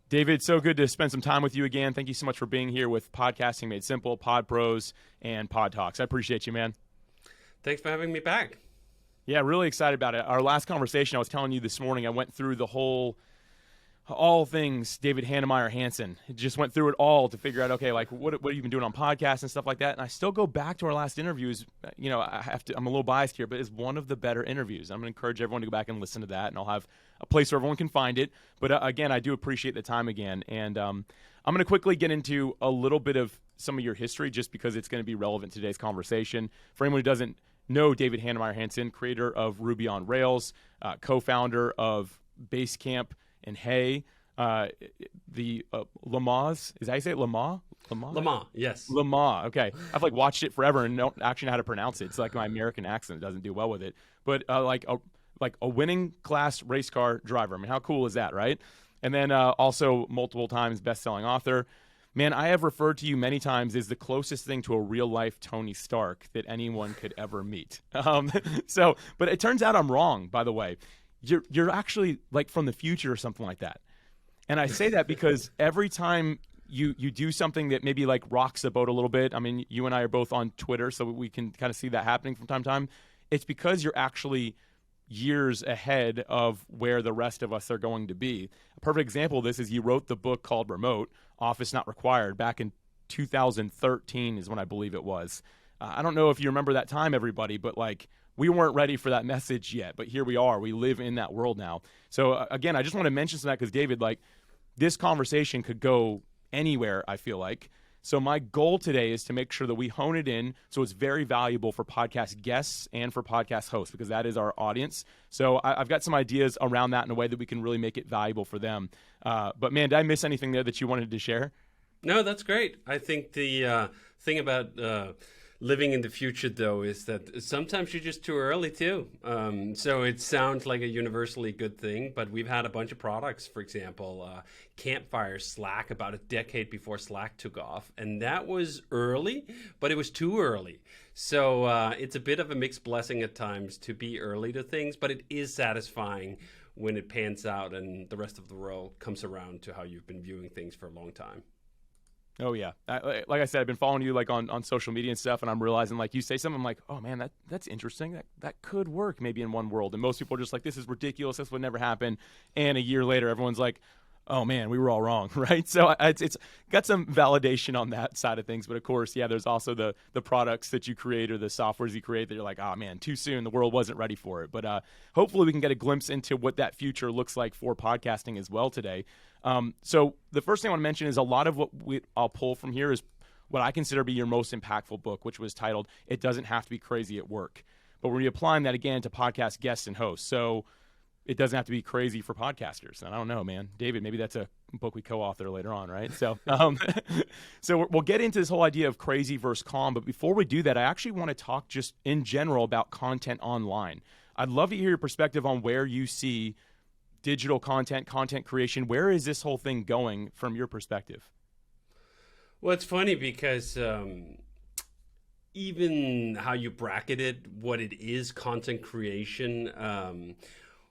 David, so good to spend some time with you again. Thank you so much for being here with Podcasting Made Simple, Pod Pros, and Pod Talks. I appreciate you, man. Thanks for having me back. Yeah, really excited about it. Our last conversation, I was telling you this morning, I went through all things David Heinemeier Hansson. Just went through it all to figure out, okay, like what have you been doing on podcasts and stuff like that. And I still go back to our last interviews. You know, I'm a little biased here, but it's one of the better interviews. I'm going to encourage everyone to go back and listen to that, and I'll have a place where everyone can find it. But again, I do appreciate the time again. And I'm going to quickly get into a little bit of some of your history just because it's going to be relevant to today's conversation. For anyone who doesn't know David Heinemeier Hansson, creator of Ruby on Rails, co-founder of Basecamp and Hey, the Lamaze, is that how you say it? Lamaze? Lamaze, yes. Lamaze, okay. I've watched it forever and don't actually know how to pronounce it. It's like my American accent doesn't do well with it. But like a winning class race car driver. I mean, how cool is that, right? And then also multiple times best-selling author. Man, I have referred to you many times as the closest thing to a real-life Tony Stark that anyone could ever meet. But it turns out I'm wrong, by the way. You're actually from the future or something like that. And I say that because every time you do something that maybe rocks the boat a little bit, I mean, you and I are both on Twitter, so we can kind of see that happening from time to time. It's because you're actually years ahead of where the rest of us are going to be. A perfect example of this is you wrote the book called Remote, Office Not Required, back in 2013 is when I believe it was. I don't know if you remember that time, everybody, but we weren't ready for that message yet, but here we are. We live in that world now. So again, I just want to mention that because David, this conversation could go anywhere, I feel like. So my goal today is to make sure that we hone it in so it's very valuable for podcast guests and for podcast hosts because that is our audience. So I've got some ideas around that in a way that we can really make it valuable for them. But man, did I miss anything there that you wanted to share? No, that's great. I think the thing about living in the future, though, is that sometimes you're just too early, too. So it sounds like a universally good thing, but we've had a bunch of products, for example, Campfire Slack about a decade before Slack took off. And that was early, but it was too early. So it's a bit of a mixed blessing at times to be early to things, but it is satisfying when it pans out and the rest of the world comes around to how you've been viewing things for a long time. Oh, yeah. Like I said, I've been following you on social media and stuff, and I'm realizing you say something, I'm like, oh, man, that's interesting. That could work maybe in one world. And most people are just like, this is ridiculous. This would never happen. And a year later, everyone's like, oh, man, we were all wrong, right? So it's got some validation on that side of things. But, of course, yeah, there's also the products that you create or the softwares you create that you're like, oh, man, too soon. The world wasn't ready for it. But hopefully we can get a glimpse into what that future looks like for podcasting as well today. So the first thing I want to mention is a lot of what I'll pull from here is what I consider to be your most impactful book, which was titled, It Doesn't Have to Be Crazy at Work. But we're applying that again to podcast guests and hosts. So it doesn't have to be crazy for podcasters. And I don't know, man. David, maybe that's a book we co-author later on, right? So so we'll get into this whole idea of crazy versus calm. But before we do that, I actually want to talk just in general about content online. I'd love to hear your perspective on where you see digital content creation. Where is this whole thing going from your perspective? Well, it's funny because even how you bracketed what it is, content creation,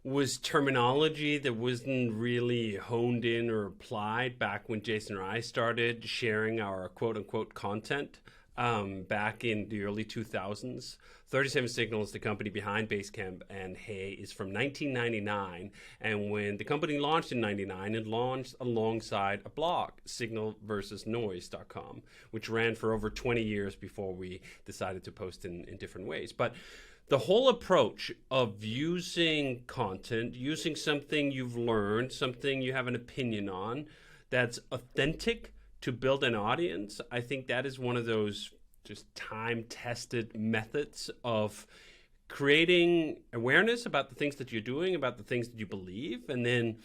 was terminology that wasn't really honed in or applied back when Jason and I started sharing our quote-unquote content back in the early 2000s. 37 Signals, the company behind Basecamp and Hey, is from 1999. And when the company launched in 99, it launched alongside a blog, signalversusnoise.com, which ran for over 20 years before we decided to post in different ways. But the whole approach of using content, using something you've learned, something you have an opinion on, that's authentic to build an audience, I think that is one of those just time-tested methods of creating awareness about the things that you're doing, about the things that you believe, and then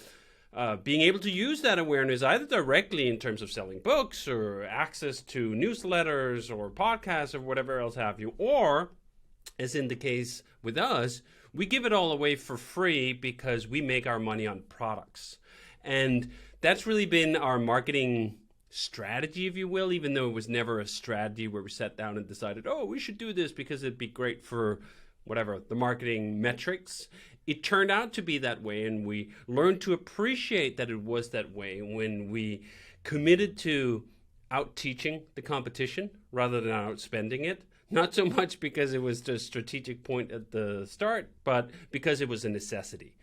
being able to use that awareness either directly in terms of selling books or access to newsletters or podcasts or whatever else have you, or, as in the case with us, we give it all away for free because we make our money on products. And that's really been our marketing strategy, if you will, even though it was never a strategy where we sat down and decided, oh, we should do this because it'd be great for whatever, the marketing metrics. It turned out to be that way, and we learned to appreciate that it was that way when we committed to out teaching the competition rather than outspending it. Not so much because it was the strategic point at the start, but because it was a necessity.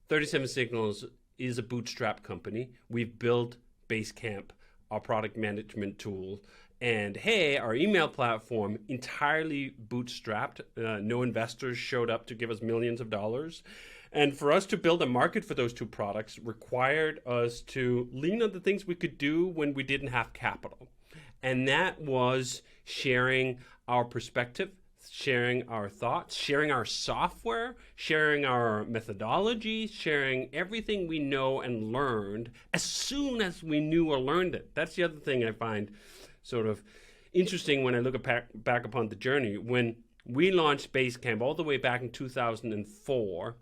37 Signals is a bootstrap company. We've built Basecamp, our product management tool, and hey, our email platform, entirely bootstrapped. No investors showed up to give us millions of dollars. And for us to build a market for those two products required us to lean on the things we could do when we didn't have capital. And that was sharing our perspective, sharing our thoughts, sharing our software, sharing our methodology, sharing everything we know and learned as soon as we knew or learned it. That's the other thing I find sort of interesting when I look back upon the journey. When we launched Basecamp all the way back in 2004,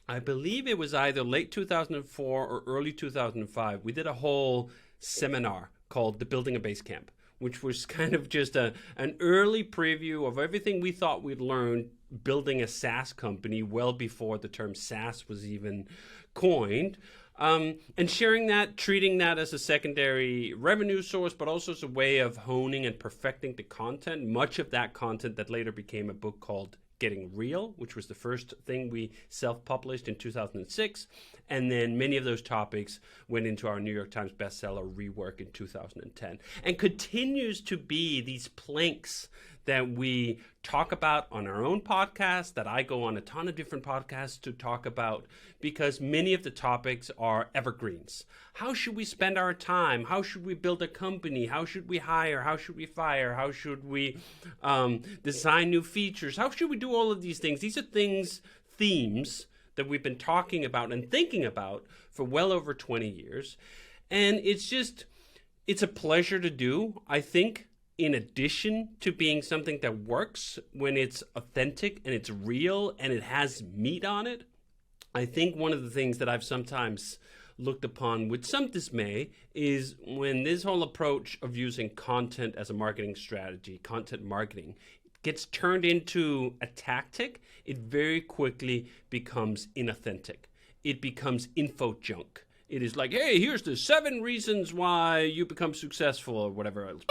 I believe it was either late 2004 or early 2005, we did a whole seminar called The Building of Basecamp, which was kind of just an early preview of everything we thought we'd learned building a SaaS company well before the term SaaS was even coined. And sharing that, treating that as a secondary revenue source, but also as a way of honing and perfecting the content. Much of that content that later became a book called Getting Real, which was the first thing we self-published in 2006. And then many of those topics went into our New York Times bestseller Rework in 2010. And continues to be these planks that we talk about on our own podcast, that I go on a ton of different podcasts to talk about, because many of the topics are evergreens. How should we spend our time? How should we build a company? How should we hire? How should we fire? How should we design new features? How should we do all of these things? These are themes that we've been talking about and thinking about for well over 20 years. And it's a pleasure to do, I think, in addition to being something that works when it's authentic and it's real and it has meat on it. I think one of the things that I've sometimes looked upon with some dismay is when this whole approach of using content as a marketing strategy, content marketing, gets turned into a tactic, it very quickly becomes inauthentic. It becomes info junk. It is like, hey, here's the 7 reasons why you become successful or whatever else.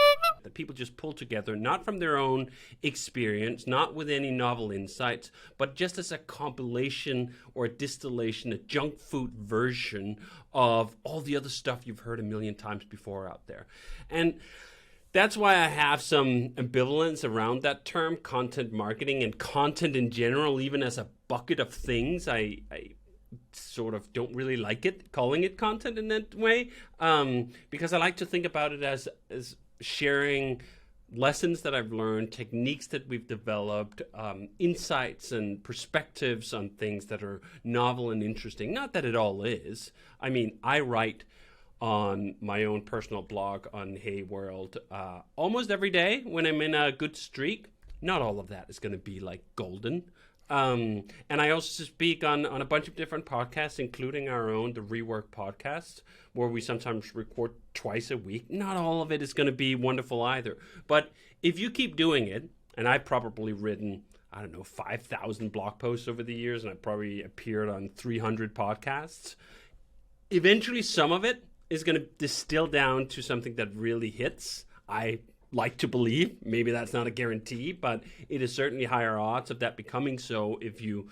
That people just pull together, not from their own experience, not with any novel insights, but just as a compilation or a distillation, a junk food version of all the other stuff you've heard a million times before out there. And that's why I have some ambivalence around that term, content marketing, and content in general, even as a bucket of things. I sort of don't really like it, calling it content in that way, because I like to think about it as sharing lessons that I've learned, techniques that we've developed, insights and perspectives on things that are novel and interesting. Not that it all is. I mean, I write on my own personal blog on Hey World almost every day when I'm in a good streak. Not all of that is going to be like golden. And I also speak on a bunch of different podcasts, including our own, the Rework podcast, where we sometimes record twice a week. Not all of it is going to be wonderful either. But if you keep doing it, and I've probably written, 5,000 blog posts over the years, and I've probably appeared on 300 podcasts, eventually some of it is going to distill down to something that really hits. I like to believe. Maybe that's not a guarantee, but it is certainly higher odds of that becoming so if you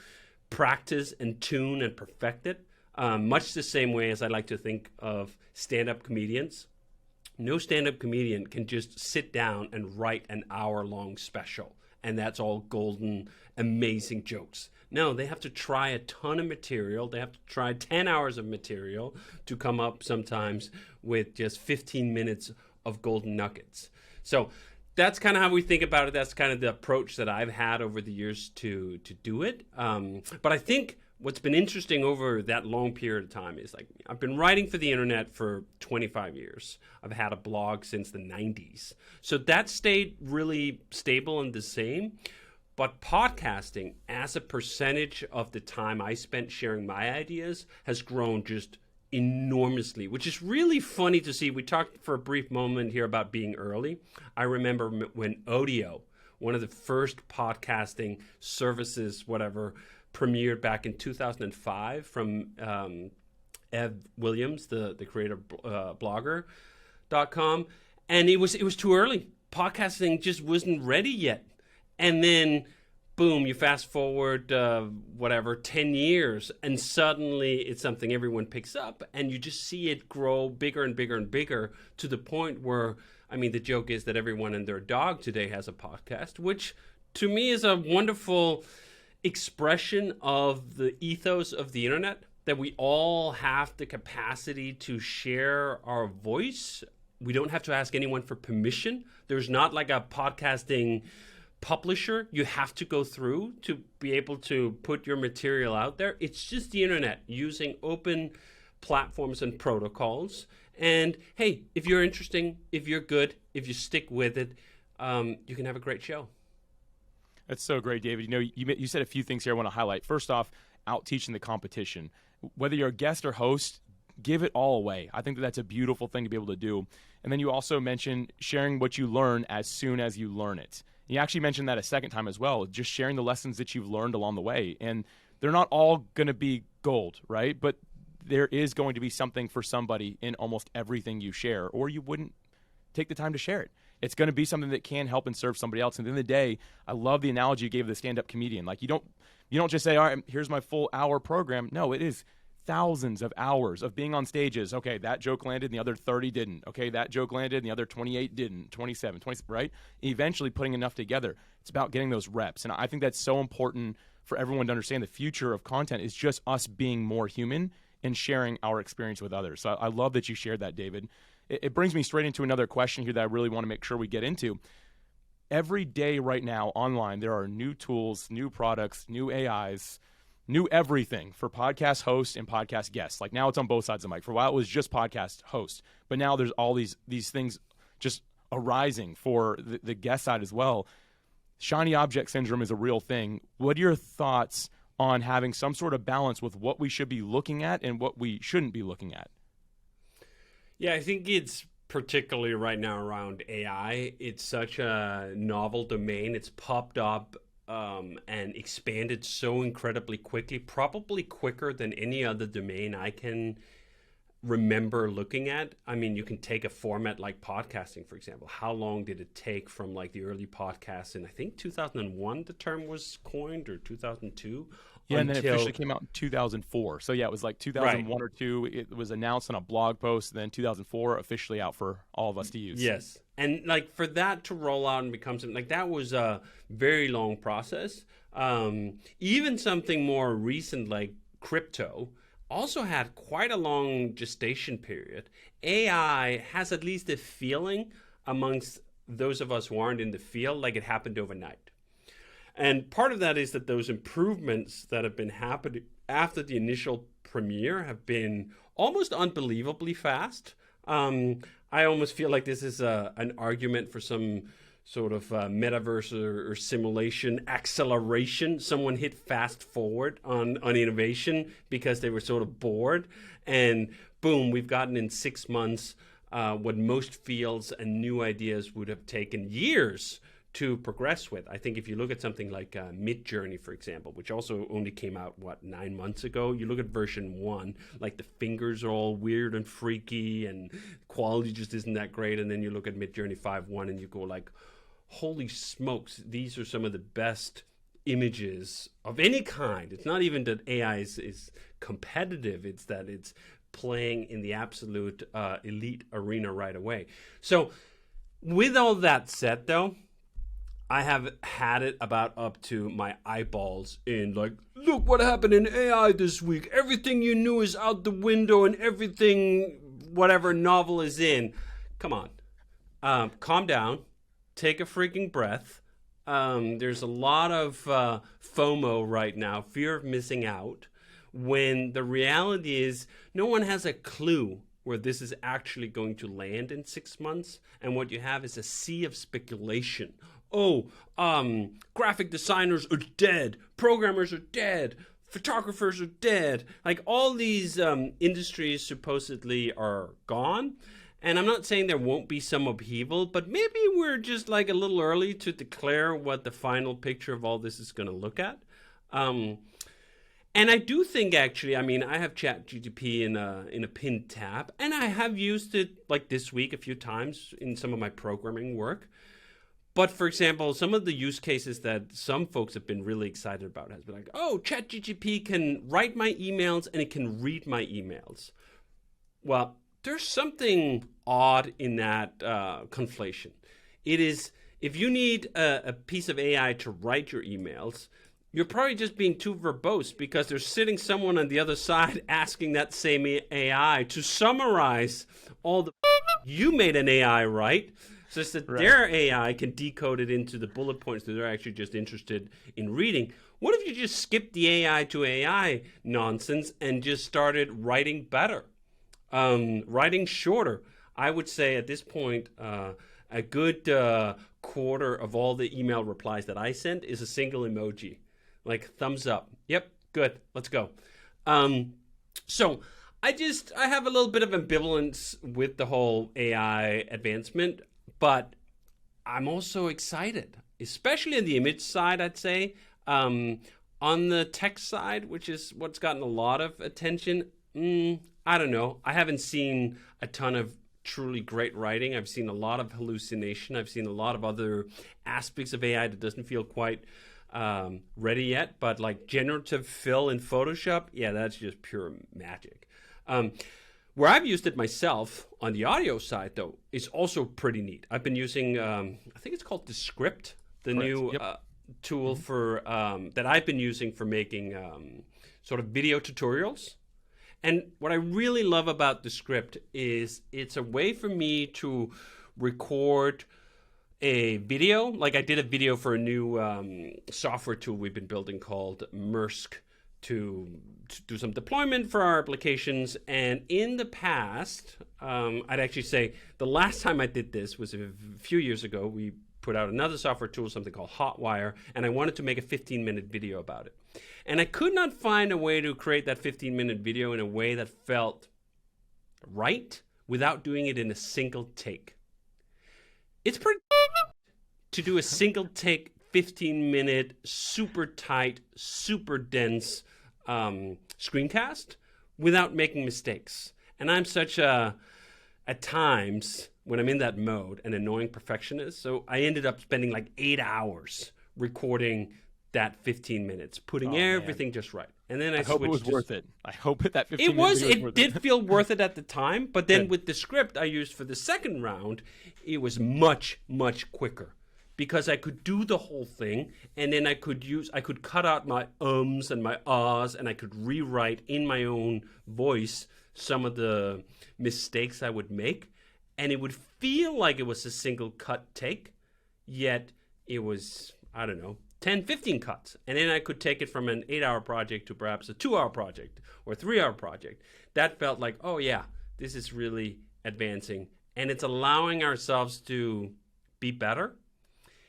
practice and tune and perfect it. Much the same way as I like to think of stand-up comedians. No stand-up comedian can just sit down and write an hour-long special, and that's all golden, amazing jokes. No, they have to try a ton of material. They have to try 10 hours of material to come up sometimes with just 15 minutes of golden nuggets. So that's kind of how we think about it. That's kind of the approach that I've had over the years to do it. But I think what's been interesting over that long period of time is, like, I've been writing for the internet for 25 years. I've had a blog since the 90s. So that stayed really stable and the same. But podcasting, as a percentage of the time I spent sharing my ideas, has grown just enormously, which is really funny to see. We talked for a brief moment here about being early. I remember when Audio, one of the first podcasting services, whatever, premiered back in 2005 from Ev Williams, the creator blogger.com. And it was too early. Podcasting just wasn't ready yet. And then, boom, you fast forward, 10 years, and suddenly it's something everyone picks up, and you just see it grow bigger and bigger and bigger to the point where, I mean, the joke is that everyone and their dog today has a podcast, which to me is a wonderful expression of the ethos of the internet, that we all have the capacity to share our voice. We don't have to ask anyone for permission. There's not like a podcasting publisher you have to go through to be able to put your material out there. It's just the internet using open platforms and protocols. And hey, if you're interesting, if you're good, if you stick with it, you can have a great show. That's so great, David. You know, you said a few things here I want to highlight. First off, out teaching the competition. Whether you're a guest or host, give it all away. I think that's a beautiful thing to be able to do. And then you also mentioned sharing what you learn as soon as you learn it. You actually mentioned that a second time as well, just sharing the lessons that you've learned along the way. And they're not all going to be gold, right? But there is going to be something for somebody in almost everything you share, or you wouldn't take the time to share it. It's going to be something that can help and serve somebody else. And at the end of the day, I love the analogy you gave of the stand-up comedian. Like you don't just say, all right, here's my full hour program. No, it is thousands of hours of being on stages. Okay, that joke landed and the other 30 didn't. Okay, that joke landed and the other 28 didn't, 27, 20, right? Eventually putting enough together. It's about getting those reps. And I think that's so important for everyone to understand. The future of content is just us being more human and sharing our experience with others. So I love that you shared that, David. It brings me straight into another question here that I really want to make sure we get into. Every day right now online, there are new tools, new products, new AIs, new everything for podcast hosts and podcast guests. Like now it's on both sides of the mic. For a while it was just podcast host, but now there's all these things just arising for the guest side as well. Shiny object syndrome is a real thing. What are your thoughts on having some sort of balance with what we should be looking at and what we shouldn't be looking at? Yeah, I think it's particularly right now around AI. It's such a novel domain. It's popped up and expanded so incredibly quickly, probably quicker than any other domain I can remember looking at. I mean, you can take a format like podcasting, for example. How long did it take from like the early podcasts in, I think 2001 the term was coined, or 2002? Yeah, and then it officially came out in 2004. So yeah, it was like 2001 right. or 2. It was announced on a blog post, and then 2004 officially out for all of us to use. Yes. And like for that to roll out and become something, like that was a very long process. Even something more recent like crypto also had quite a long gestation period. AI has at least a feeling amongst those of us who aren't in the field like it happened overnight. And part of that is that those improvements that have been happening after the initial premiere have been almost unbelievably fast. I almost feel like this is an argument for some sort of metaverse or simulation acceleration. Someone hit fast forward on innovation because they were sort of bored. And boom, we've gotten in 6 months what most fields and new ideas would have taken years to progress with. I think if you look at something like Midjourney, for example, which also only came out, 9 months ago, you look at version 1, like the fingers are all weird and freaky and quality just isn't that great. And then you look at Midjourney 5.1 and you go like, holy smokes, these are some of the best images of any kind. It's not even that AI is competitive, it's that it's playing in the absolute elite arena right away. So with all that said, though, I have had it about up to my eyeballs in like, look what happened in AI this week. Everything you knew is out the window and everything, whatever novel is in. Come on. Calm down. Take a freaking breath. There's a lot of FOMO right now, fear of missing out, when the reality is no one has a clue where this is actually going to land in 6 months. And what you have is a sea of speculation. Graphic designers are dead. Programmers are dead. photographers are dead. Like all these industries supposedly are gone. And I'm not saying there won't be some upheaval, but maybe we're just like a little early to declare what the final picture of all this is going to look at. And I do think, actually, I mean, I have ChatGPT in a pinned tab, and I have used it like this week a few times in some of my programming work. But for example, some of the use cases that some folks have been really excited about has been like, oh, ChatGPT can write my emails and it can read my emails. Well, there's something odd in that conflation. It is, if you need a piece of AI to write your emails, you're probably just being too verbose because there's sitting someone on the other side asking that same AI to summarize all the you made an AI write, so that their AI can decode it into the bullet points that they're actually just interested in reading. What if you just skipped the AI to AI nonsense and just started writing better, writing shorter? I would say at this point, a good quarter of all the email replies that I send is a single emoji. Like thumbs up. Yep, good. Let's go. So I have a little bit of ambivalence with the whole AI advancement, but I'm also excited, especially on the image side, I'd say. On the text side, which is what's gotten a lot of attention, I don't know. I haven't seen a ton of truly great writing. I've seen a lot of hallucination. I've seen a lot of other aspects of AI that doesn't feel quite ready yet, but like generative fill in Photoshop, yeah, that's just pure magic. Where I've used it myself on the audio side, though, is also pretty neat. I've been using, I think it's called Descript, the new tool for that I've been using for making sort of video tutorials. And what I really love about Descript is it's a way for me to record a video. Like I did a video for a new software tool we've been building called Mersk to do some deployment for our applications. And in the past, I'd actually say the last time I did this was a few years ago. We put out another software tool, something called Hotwire, and I wanted to make a 15-minute video about it. And I could not find a way to create that 15-minute video in a way that felt right without doing it in a single take. It's pretty to do a single take 15-minute super tight, super dense screencast without making mistakes. And I'm such at times when I'm in that mode, an annoying perfectionist. So I ended up spending like 8 hours recording that 15 minutes, putting everything just right. And then I hope it was worth it. I hope that 15 minutes was worth it. It did feel worth it at the time, but then with the script I used for the second round, it was much, much quicker because I could do the whole thing, and then I could cut out my ums and my ahs, and I could rewrite in my own voice some of the mistakes I would make, and it would feel like it was a single cut take, yet it was, I don't know, 10, 15 cuts. And then I could take it from an 8-hour project to perhaps a 2-hour project or a 3-hour project. That felt like, oh yeah, this is really advancing. And it's allowing ourselves to be better.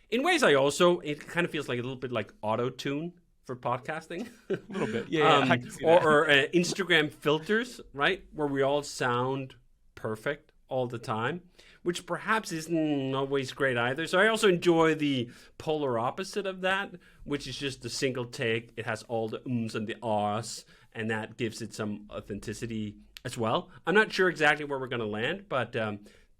In ways it kind of feels like a little bit like auto-tune for podcasting. A little bit, yeah. I can see that. Or Instagram filters, right? Where we all sound perfect all the time, which perhaps isn't always great either. So I also enjoy the polar opposite of that, which is just a single take. It has all the ums and the ahs, and that gives it some authenticity as well. I'm not sure exactly where we're going to land, but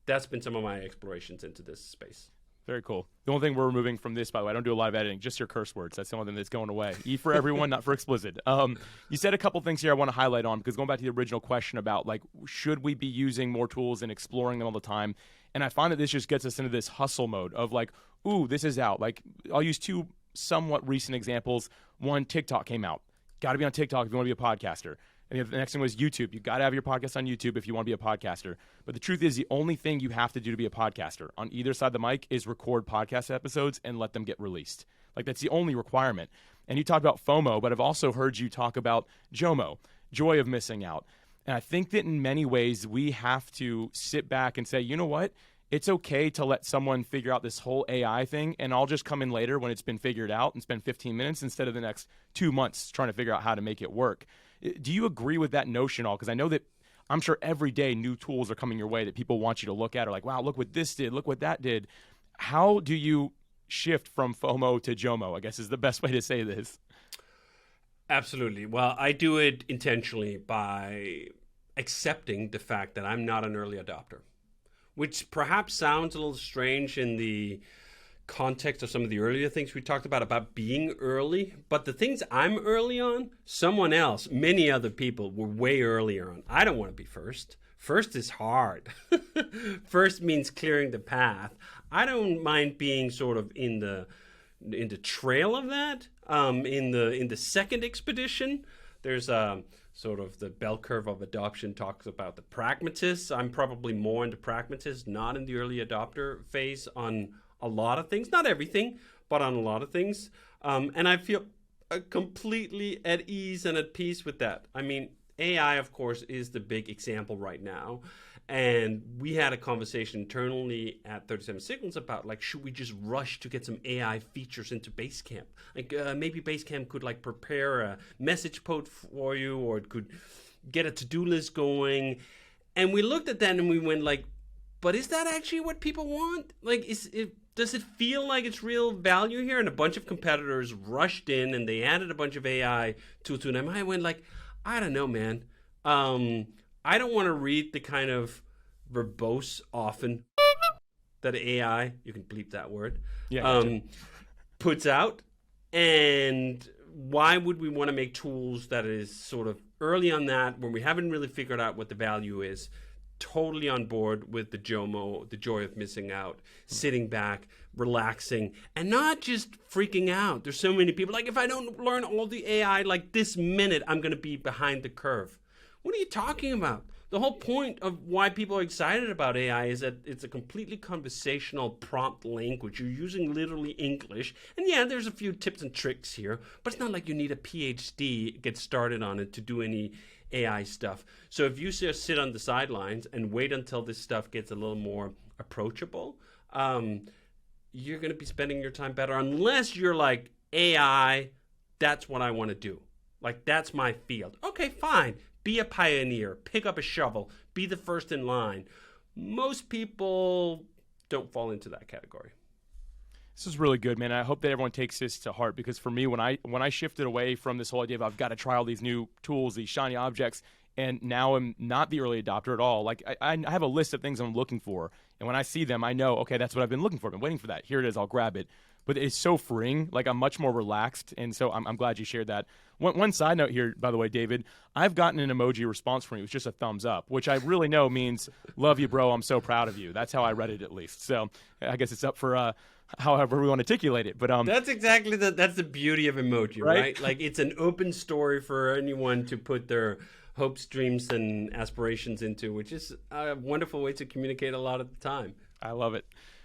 that's been some of my explorations into this space. Very cool. The only thing we're removing from this, by the way, I don't do a lot of editing, just your curse words. That's the only thing that's going away. E for everyone, not for explicit. You said a couple things here I want to highlight on, because going back to the original question about, like, should we be using more tools and exploring them all the time? And I find that this just gets us into this hustle mode of like, ooh, this is out. Like, I'll use two somewhat recent examples. One, TikTok came out. Got to be on TikTok if you want to be a podcaster. And the next thing was YouTube. You got to have your podcast on YouTube if you want to be a podcaster. But the truth is, the only thing you have to do to be a podcaster on either side of the mic is record podcast episodes and let them get released. Like, that's the only requirement. And you talked about FOMO, but I've also heard you talk about JOMO, joy of missing out. And I think that in many ways, we have to sit back and say, you know what? it's okay to let someone figure out this whole AI thing, and I'll just come in later when it's been figured out and spend 15 minutes instead of the next 2 months trying to figure out how to make it work. Do you agree with that notion at all? Because I know that I'm sure every day new tools are coming your way that people want you to look at, or like, wow, look what this did, look what that did. How do you shift from FOMO to JOMO, I guess is the best way to say this? Absolutely. Well, I do it intentionally by accepting the fact that I'm not an early adopter, which perhaps sounds a little strange in the context of some of the earlier things we talked about being early. But the things I'm early on, someone else, many other people were way earlier on. I don't want to be first. First is hard. First means clearing the path. I don't mind being sort of in the trail of that. In the second expedition, there's sort of the bell curve of adoption talks about the pragmatists. I'm probably more into pragmatists, not in the early adopter phase on a lot of things, not everything, but on a lot of things. And I feel completely at ease and at peace with that. I mean, AI, of course, is the big example right now. And we had a conversation internally at 37 Signals about, like, should we just rush to get some AI features into Basecamp? Like, maybe Basecamp could, like, prepare a message post for you, or it could get a to-do list going. And we looked at that and we went, like, but is that actually what people want? Like, does it feel like it's real value here? And a bunch of competitors rushed in and they added a bunch of AI to it. And I went, like, I don't know, man. I don't want to read the kind of verbose often that AI, you can bleep that word, puts out. And why would we want to make tools that is sort of early on that when we haven't really figured out what the value is? Totally on board with the JOMO, the joy of missing out, sitting back, relaxing, and not just freaking out. There's so many people like, if I don't learn all the AI like this minute, I'm going to be behind the curve. What are you talking about? The whole point of why people are excited about AI is that it's a completely conversational prompt language. You're using literally English. And yeah, there's a few tips and tricks here, but it's not like you need a PhD get started on it to do any AI stuff. So if you just sit on the sidelines and wait until this stuff gets a little more approachable, you're going to be spending your time better, unless you're like, AI, that's what I want to do. Like, that's my field. Okay, fine. Be a pioneer. Pick up a shovel. Be the first in line. Most people don't fall into that category. This is really good, man. I hope that everyone takes this to heart, because for me, when I shifted away from this whole idea of I've got to try all these new tools, these shiny objects, and now I'm not the early adopter at all. Like, I have a list of things I'm looking for, and when I see them, I know, okay, that's what I've been looking for. I've been waiting for that. Here it is. I'll grab it. But it's so freeing. Like, I'm much more relaxed, and so I'm glad you shared that. One side note here, by the way, David, I've gotten an emoji response from you. It's just a thumbs up, which I really know means love you, bro. I'm so proud of you. That's how I read it, at least. So I guess it's up for however we want to articulate it. But that's exactly that's the beauty of emoji, right? Like, it's an open story for anyone to put their hopes, dreams, and aspirations into, which is a wonderful way to communicate a lot of the time. I love it.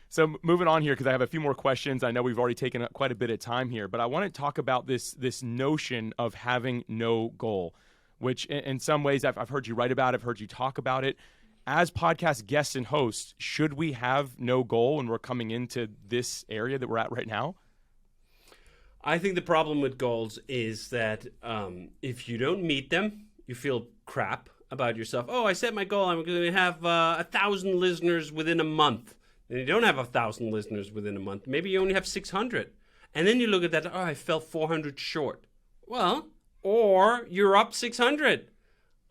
So moving on here, because I have a few more questions. I know we've already taken up quite a bit of time here, but I want to talk about this notion of having no goal, which in some ways I've heard you write about, I've heard you talk about it. As podcast guests and hosts, should we have no goal when we're coming into this area that we're at right now? I think the problem with goals is that if you don't meet them, you feel crap about yourself. Oh, I set my goal. I'm going to have 1,000 listeners within a month. And you don't have 1,000 listeners within a month. Maybe you only have 600. And then you look at that, oh, I fell 400 short. Well, or you're up 600.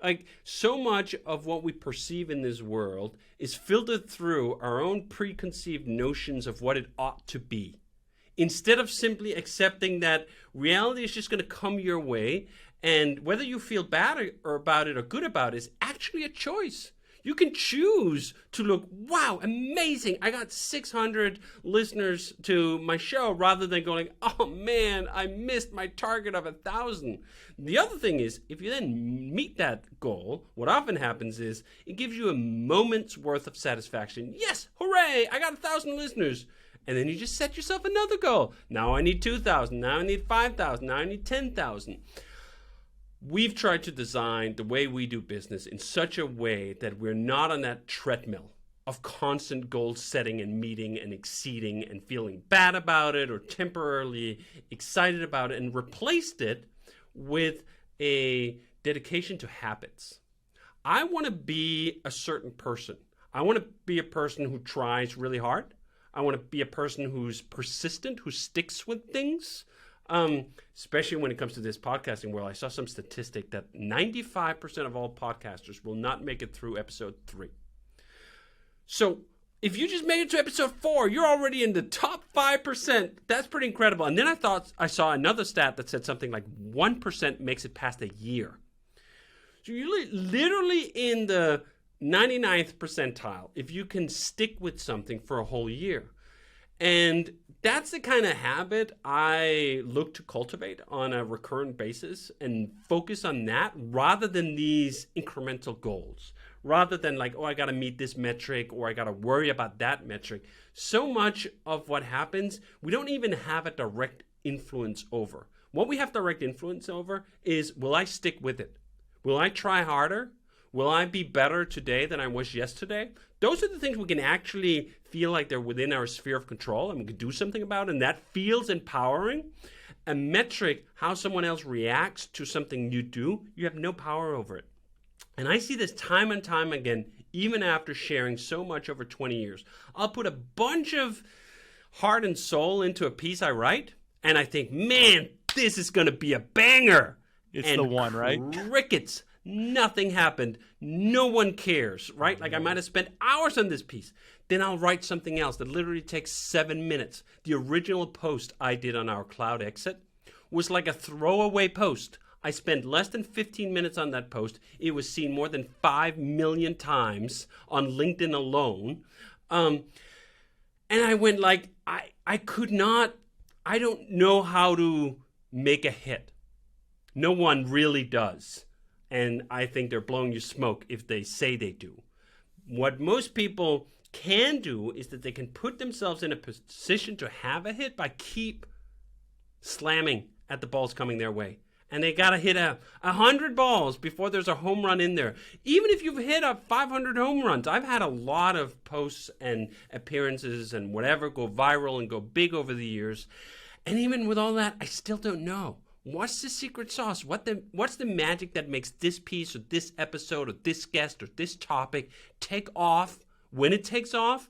Like, so much of what we perceive in this world is filtered through our own preconceived notions of what it ought to be. Instead of simply accepting that reality is just going to come your way, and whether you feel bad or about it or good about it is actually a choice. You can choose to look, wow, amazing. I got 600 listeners to my show, rather than going, oh man, I missed my target of 1,000. The other thing is, if you then meet that goal, what often happens is it gives you a moment's worth of satisfaction. Yes, hooray, I got 1,000 listeners. And then you just set yourself another goal. Now I need 2,000. Now I need 5,000. Now I need 10,000. We've tried to design the way we do business in such a way that we're not on that treadmill. of constant goal setting and meeting and exceeding and feeling bad about it or temporarily excited about it, and replaced it with a dedication to habits. I want to be a certain person. I want to be a person who tries really hard. I want to be a person who's persistent, who sticks with things, especially when it comes to this podcasting world. I saw some statistic that 95% of all podcasters will not make it through episode 3. So if you just made it to episode 4, you're already in the top 5%. That's pretty incredible. And then I saw another stat that said something like 1% makes it past a year. So you're literally in the 99th percentile if you can stick with something for a whole year. And that's the kind of habit I look to cultivate on a recurrent basis and focus on that rather than these incremental goals. Rather than like, oh, I got to meet this metric or I got to worry about that metric. So much of what happens, we don't even have a direct influence over. What we have direct influence over is, will I stick with it? Will I try harder? Will I be better today than I was yesterday? Those are the things we can actually feel like they're within our sphere of control and we can do something about, and that feels empowering. A metric, how someone else reacts to something you do, you have no power over it. And I see this time and time again, even after sharing so much over 20 years. I'll put a bunch of heart and soul into a piece I write, and I think, man, this is going to be a banger. It's the one, right? Crickets. Nothing happened. No one cares, right? Like I might have spent hours on this piece. Then I'll write something else that literally takes 7 minutes. The original post I did on our cloud exit was like a throwaway post. I spent less than 15 minutes on that post. It was seen more than 5 million times on LinkedIn alone. And I went like, I don't know how to make a hit. No one really does. And I think they're blowing you smoke if they say they do. What most people can do is that they can put themselves in a position to have a hit by keep slamming at the balls coming their way. And they got to hit 100 balls before there's a home run in there. Even if you've hit 500 home runs. I've had a lot of posts and appearances and whatever go viral and go big over the years. And even with all that, I still don't know. What's the secret sauce? What's the magic that makes this piece or this episode or this guest or this topic take off when it takes off?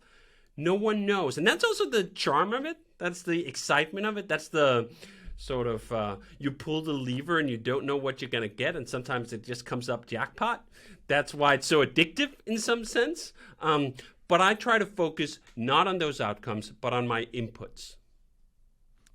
No one knows. And that's also the charm of it. That's the excitement of it. That's the sort of you pull the lever and you don't know what you're going to get, and sometimes it just comes up jackpot. That's why it's so addictive in some sense. But I try to focus not on those outcomes, but on my inputs.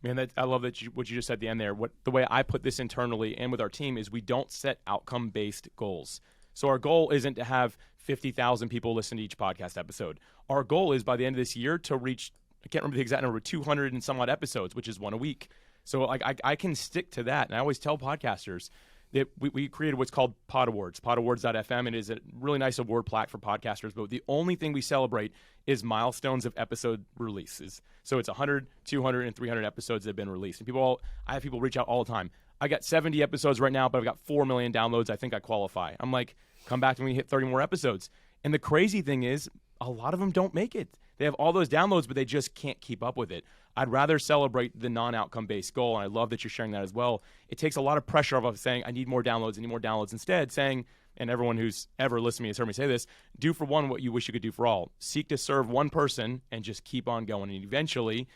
Man, I love what you just said at the end there. The way I put this internally and with our team is we don't set outcome-based goals. So our goal isn't to have 50,000 people listen to each podcast episode. Our goal is by the end of this year to reach, I can't remember the exact number, 200 and some odd episodes, which is one a week. So like I can stick to that. And I always tell podcasters that we created what's called Pod Awards, podawards.fm. It is a really nice award plaque for podcasters, but the only thing we celebrate is milestones of episode releases. So it's 100, 200, and 300 episodes that have been released. And I have people reach out all the time. I got 70 episodes right now, but I've got 4 million downloads. I think I qualify. I'm like, come back to me, hit 30 more episodes. And the crazy thing is, a lot of them don't make it. They have all those downloads, but they just can't keep up with it. I'd rather celebrate the non-outcome-based goal, and I love that you're sharing that as well. It takes a lot of pressure off of saying, I need more downloads. Instead, saying, and everyone who's ever listened to me has heard me say this, do for one what you wish you could do for all. Seek to serve one person and just keep on going, and eventually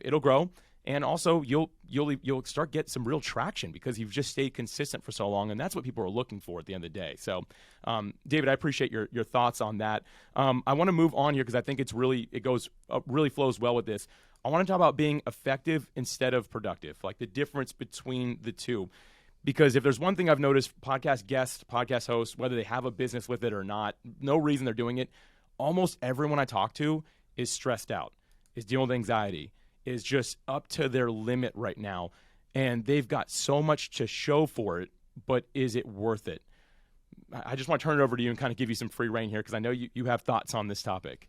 it'll grow. And also, you'll start get some real traction because you've just stayed consistent for so long, and that's what people are looking for at the end of the day. So, David, I appreciate your thoughts on that. I want to move on here because I think it really flows well with this. I want to talk about being effective instead of productive, like the difference between the two. Because if there's one thing I've noticed, podcast guests, podcast hosts, whether they have a business with it or not, no reason they're doing it, almost everyone I talk to is stressed out, is dealing with anxiety, is just up to their limit right now. And they've got so much to show for it, but is it worth it? I just want to turn it over to you and kind of give you some free reign here because I know you have thoughts on this topic.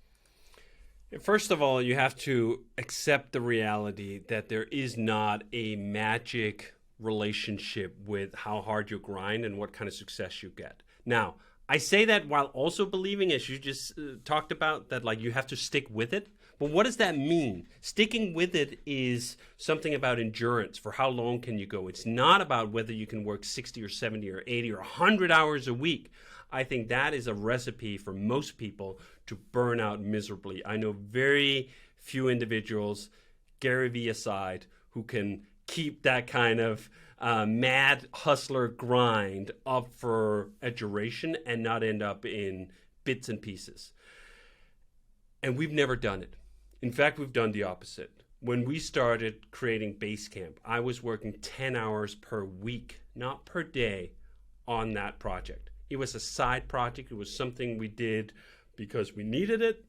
First of all, you have to accept the reality that there is not a magic relationship with how hard you grind and what kind of success you get. Now, I say that while also believing, as you just talked about, that like you have to stick with it. But what does that mean? Sticking with it is something about endurance. For how long can you go? It's not about whether you can work 60 or 70 or 80 or 100 hours a week. I think that is a recipe for most people to burn out miserably. I know very few individuals, Gary Vee aside, who can keep that kind of mad hustler grind up for a duration and not end up in bits and pieces. And we've never done it. In fact, we've done the opposite. When we started creating Basecamp, I was working 10 hours per week, not per day, on that project. It was a side project. It was something we did because we needed it,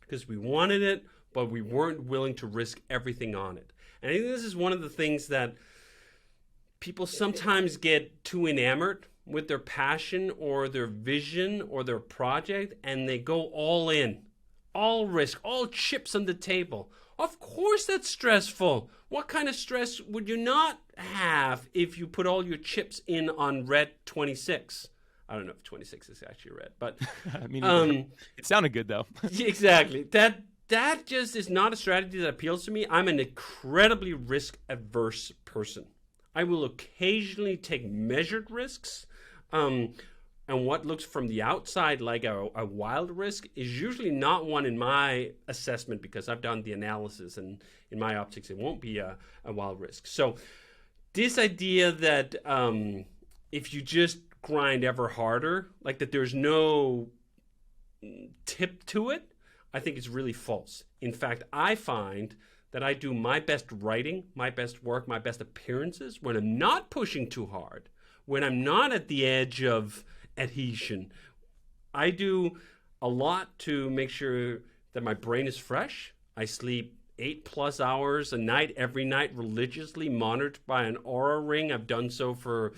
because we wanted it, but we weren't willing to risk everything on it. And I think this is one of the things that people sometimes get too enamored with their passion or their vision or their project, and they go all in, all risk, all chips on the table. Of course that's stressful. What kind of stress would you not have if you put all your chips in on red 26? I don't know if 26 is actually red, but I mean, it sounded good though. Exactly. That just is not a strategy that appeals to me. I'm an incredibly risk-averse person. I will occasionally take measured risks, and what looks from the outside like a wild risk is usually not one in my assessment, because I've done the analysis, and in my optics, it won't be a wild risk. So this idea that if you just grind ever harder, like that there's no tip to it, I think it's really false. In fact, I find that I do my best writing, my best work, my best appearances when I'm not pushing too hard, when I'm not at the edge of adhesion. I do a lot to make sure that my brain is fresh. I sleep 8+ hours a night, every night, religiously, monitored by an Oura ring. I've done so for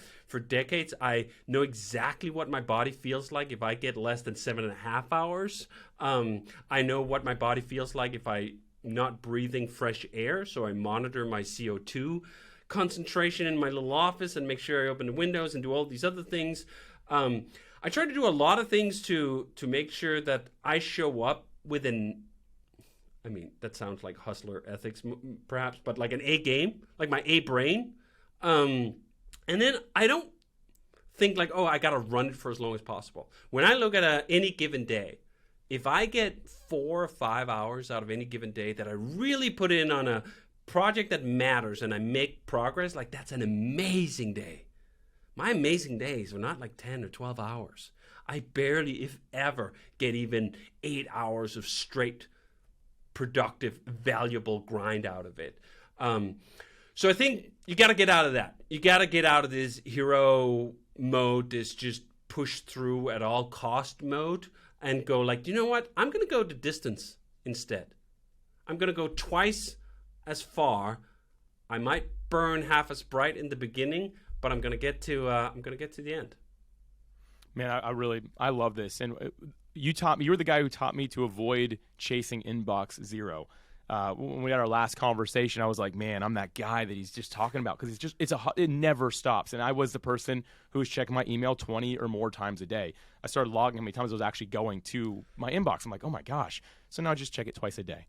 decades. I know exactly what my body feels like if I get less than 7.5 hours. I know what my body feels like if I'm not breathing fresh air, so I monitor my CO2 concentration in my little office and make sure I open the windows and do all these other things. I try to do a lot of things to make sure that I show up with I mean, that sounds like hustler ethics, perhaps, but like an A game, like my A brain. And then I don't think like, oh, I got to run it for as long as possible. When I look at any given day, if I get 4 or 5 hours out of any given day that I really put in on a project that matters and I make progress, like that's an amazing day. My amazing days are not like 10 or 12 hours. I barely, if ever, get even 8 hours of straight productive, valuable grind out of it. So I think you got to get out of that. You got to get out of this hero mode, this just push through at all cost mode, and go like, you know what? I'm going to go the distance instead. I'm going to go twice as far. I might burn half as bright in the beginning, but I'm going to get to the end. Man, I love this. And you were the guy who taught me to avoid chasing inbox zero. When we had our last conversation, I was like, man, I'm that guy that he's just talking about, because it never stops. And I was the person who was checking my email 20 or more times a day. I started logging how many times I was actually going to my inbox. I'm like, oh my gosh. So now I just check it twice a day.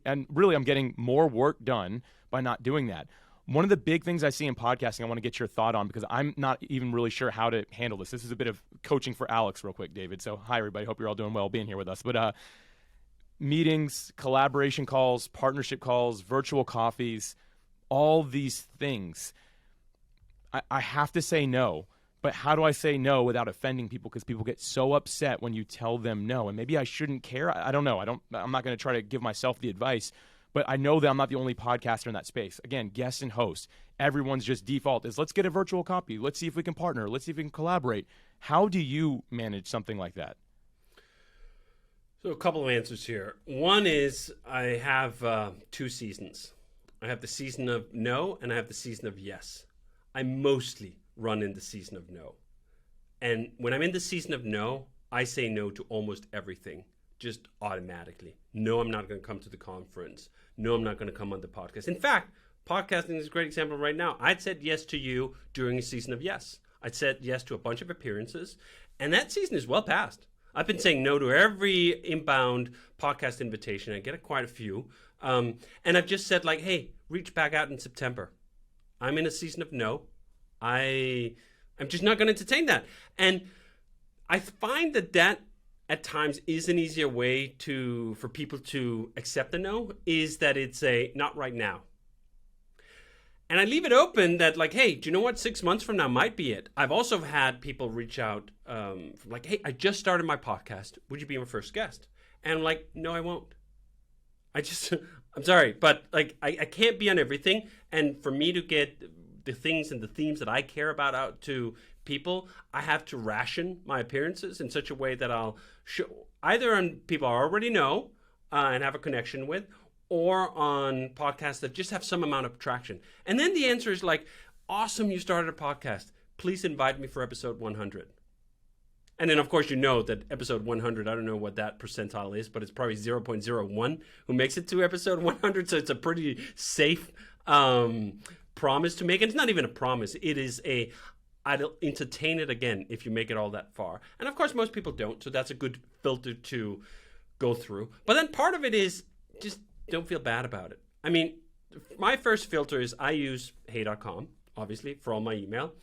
And really I'm getting more work done by not doing that. One of the big things I see in podcasting, I want to get your thought on, because I'm not even really sure how to handle this. This is a bit of coaching for Alex real quick, David. So hi, everybody. Hope you're all doing well being here with us. But meetings, collaboration calls, partnership calls, virtual coffees, all these things. I have to say no. But how do I say no without offending people? Because people get so upset when you tell them no. And maybe I shouldn't care. I don't know. I'm not going to try to give myself the advice. But I know that I'm not the only podcaster in that space. Again, guest and host. Everyone's just default is, let's get a virtual copy. Let's see if we can partner. Let's see if we can collaborate. How do you manage something like that? So a couple of answers here. One is I have 2 seasons. I have the season of no, and I have the season of yes. I mostly run in the season of no. And when I'm in the season of no, I say no to almost everything, just automatically. No, I'm not going to come to the conference. No, I'm not going to come on the podcast. In fact, podcasting is a great example right now. I'd said yes to you during a season of yes. I said yes to a bunch of appearances, and that season is well past. I've been saying no to every inbound podcast invitation. I get quite a few. And I've just said, like, hey, reach back out in September. I'm in a season of no. I'm just not going to entertain that. And I find that at times is an easier way for people to accept a no, is that it's a not right now. And I leave it open that, like, hey, do you know what? 6 months from now might be it. I've also had people reach out like, hey, I just started my podcast. Would you be my first guest? And I'm like, no, I won't. I'm sorry, but like, I can't be on everything. And for me to get the things and the themes that I care about out to people, I have to ration my appearances in such a way that I'll show either on people I already know and have a connection with, or on podcasts that just have some amount of traction. And then the answer is like, awesome, you started a podcast. Please invite me for episode 100. And then, of course, you know that episode 100, I don't know what that percentile is, but it's probably 0.01 who makes it to episode 100. So it's a pretty safe promise to make. And it's not even a promise. It is I'll entertain it again if you make it all that far. And, of course, most people don't. So that's a good filter to go through. But then part of it is just don't feel bad about it. I mean, my first filter is I use hey.com, obviously, for all my email.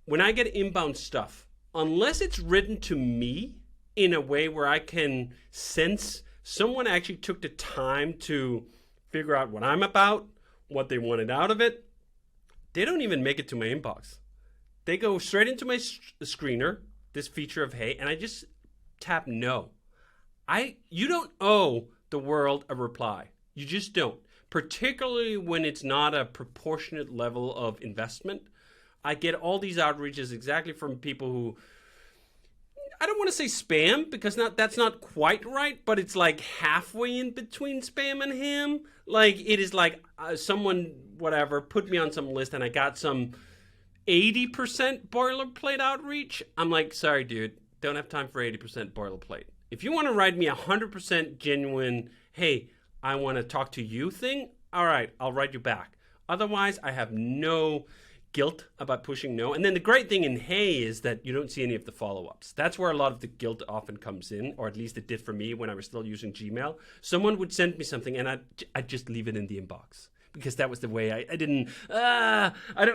When I get inbound stuff, unless it's written to me in a way where I can sense someone actually took the time to figure out what I'm about, what they wanted out of it, they don't even make it to my inbox. They go straight into my screener, this feature of Hey, and I just tap no. You don't owe the world a reply. You just don't. Particularly when it's not a proportionate level of investment. I get all these outreaches exactly from people who, I don't want to say spam, because that's not quite right, but it's like halfway in between spam and ham. Like, it is like someone, whatever, put me on some list and I got some 80% boilerplate outreach. I'm like, sorry, dude, don't have time for 80% boilerplate. If you want to write me 100% genuine, hey, I want to talk to you thing, all right, I'll write you back. Otherwise, I have no guilt about pushing no. And then the great thing in Hey is that you don't see any of the follow-ups. That's where a lot of the guilt often comes in, or at least it did for me when I was still using Gmail. Someone would send me something and I'd just leave it in the inbox, because that was the way I don't,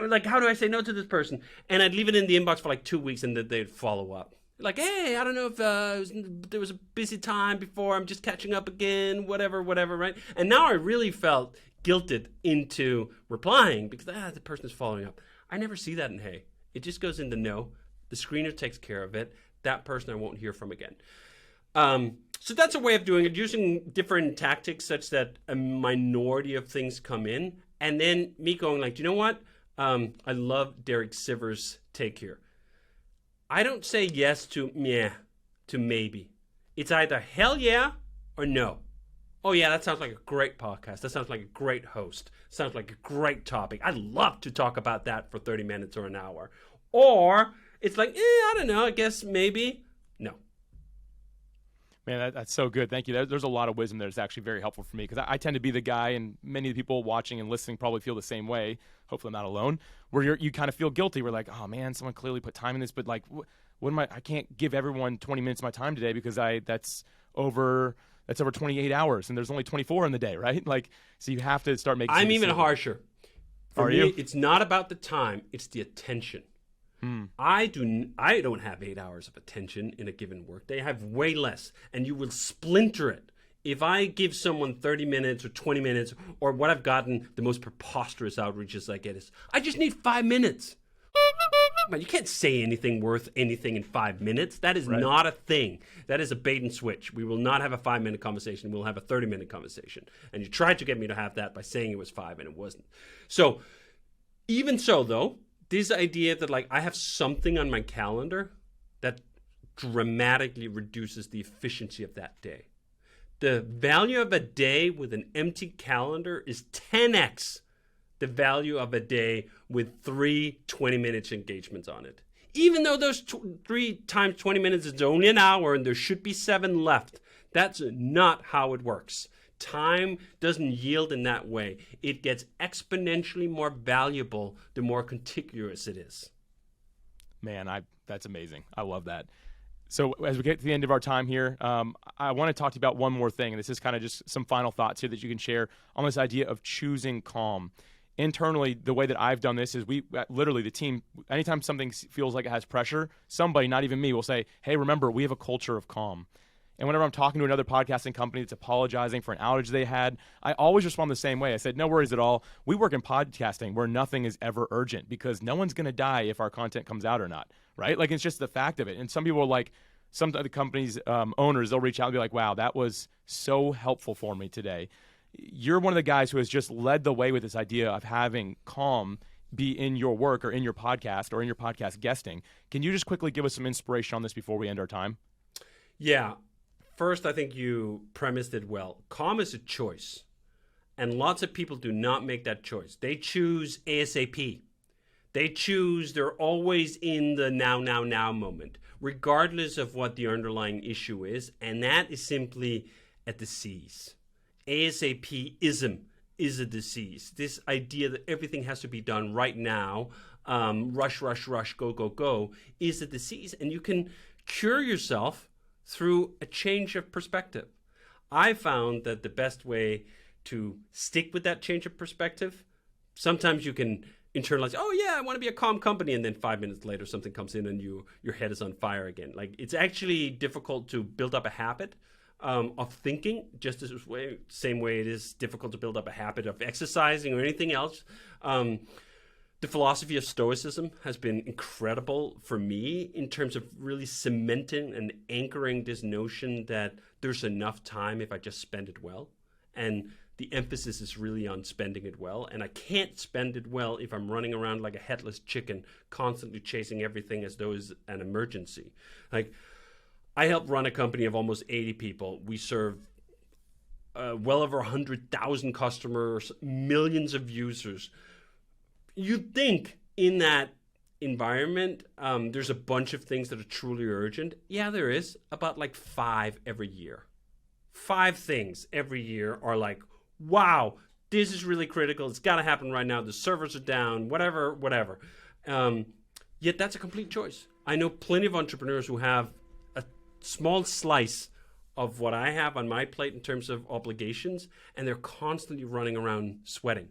like, how do I say no to this person? And I'd leave it in the inbox for like 2 weeks and then they'd follow up. Like, hey, I don't know if there was a busy time before, I'm just catching up again, whatever, right? And now I really felt guilted into replying because the person is following up. I never see that in Hey. It just goes into no. The screener takes care of it. That person I won't hear from again. So that's a way of doing it, using different tactics such that a minority of things come in. And then me going like, do you know what? I love Derek Sivers' take here. I don't say yes to meh, to maybe. It's either hell yeah or no. Oh yeah, that sounds like a great podcast. That sounds like a great host. Sounds like a great topic. I'd love to talk about that for 30 minutes or an hour. Or it's like, I don't know, I guess maybe. No. Man, that's so good. Thank you. There's a lot of wisdom there that's actually very helpful for me, because I tend to be the guy, and many of the people watching and listening probably feel the same way. Hopefully I'm not alone, where you kind of feel guilty. We're like, oh man, someone clearly put time in this, but like, what am I can't give everyone 20 minutes of my time today because that's over 28 hours and there's only 24 in the day, right? Like, so you have to start making. I'm even harsher. For me, you? It's not about the time; it's the attention. I don't have 8 hours of attention in a given workday. I have way less, and you will splinter it. If I give someone 30 minutes or 20 minutes, or what I've gotten, the most preposterous outreaches I get is, I just need 5 minutes. But you can't say anything worth anything in 5 minutes. That is not a thing. That is a bait and switch. We will not have a 5-minute conversation. We'll have a 30-minute conversation. And you tried to get me to have that by saying it was 5, and it wasn't. So, even so, though, this idea that like I have something on my calendar that dramatically reduces the efficiency of that day. The value of a day with an empty calendar is 10x the value of a day with 3 20-minute engagements on it. Even though those 3 times 20 minutes is only an hour and there should be 7 left, that's not how it works. Time doesn't yield in that way. It gets exponentially more valuable the more contiguous it is. Man, that's amazing. I love that. So as we get to the end of our time here, I want to talk to you about one more thing, and this is kind of just some final thoughts here that you can share on this idea of choosing calm. Internally, the way that I've done this is we literally, the team, anytime something feels like it has pressure, somebody, not even me, will say, hey, remember, we have a culture of calm. And whenever I'm talking to another podcasting company that's apologizing for an outage they had, I always respond the same way. I said, no worries at all. We work in podcasting where nothing is ever urgent because no one's going to die if our content comes out or not, right? Like, it's just the fact of it. And some people are like, some of the company's owners, they'll reach out and be like, wow, that was so helpful for me today. You're one of the guys who has just led the way with this idea of having calm be in your work or in your podcast or in your podcast guesting. Can you just quickly give us some inspiration on this before we end our time? Yeah. First, I think you premised it well. Calm is a choice, and lots of people do not make that choice. They choose ASAP. They're always in the now moment, regardless of what the underlying issue is, and that is simply a disease. ASAP-ism is a disease. This idea that everything has to be done right now, rush, go, is a disease, and you can cure yourself through a change of perspective. I found that the best way to stick with that change of perspective, sometimes you can internalize, oh yeah, I want to be a calm company, and then 5 minutes later something comes in and your head is on fire again. Like, it's actually difficult to build up a habit of thinking, just as same way it is difficult to build up a habit of exercising or anything else. The philosophy of Stoicism has been incredible for me in terms of really cementing and anchoring this notion that there's enough time if I just spend it well. And the emphasis is really on spending it well. And I can't spend it well if I'm running around like a headless chicken, constantly chasing everything as though it's an emergency. Like, I help run a company of almost 80 people. We serve well over 100,000 customers, millions of users. You'd think in that environment, there's a bunch of things that are truly urgent. Yeah, there is. About like 5 every year. 5 things every year are like, wow, this is really critical. It's got to happen right now. The servers are down, whatever. Yet that's a complete choice. I know plenty of entrepreneurs who have a small slice of what I have on my plate in terms of obligations, and they're constantly running around sweating.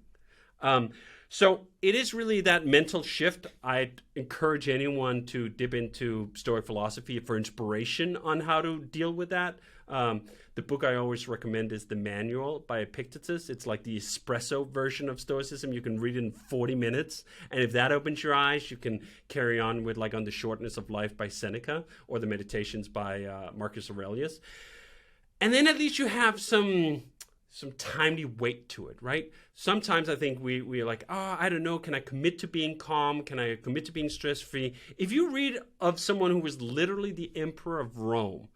So it is really that mental shift. I'd encourage anyone to dip into Stoic philosophy for inspiration on how to deal with that. The book I always recommend is The Manual by Epictetus. It's like the espresso version of Stoicism. You can read it in 40 minutes. And if that opens your eyes, you can carry on with like On the Shortness of Life by Seneca or the Meditations by Marcus Aurelius. And then at least you have some timely weight to it, right? Sometimes I think we're like, I don't know, can I commit to being calm? Can I commit to being stress-free? If you read of someone who was literally the emperor of Rome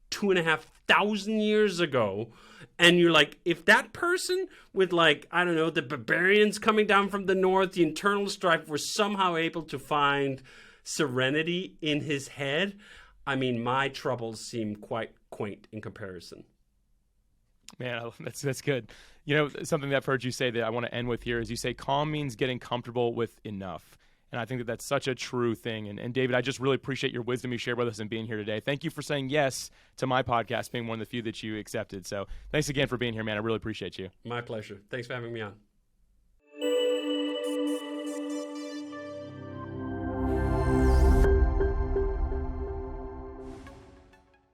2,500 years ago, and you're like, if that person with like, I don't know, the barbarians coming down from the north, the internal strife, were somehow able to find serenity in his head, I mean, my troubles seem quite quaint in comparison. Man, that's good. You know, something that I've heard you say that I want to end with here is you say calm means getting comfortable with enough. And I think that that's such a true thing. And David, I just really appreciate your wisdom you shared with us and being here today. Thank you for saying yes to my podcast, being one of the few that you accepted. So thanks again for being here, man. I really appreciate you. My pleasure. Thanks for having me on.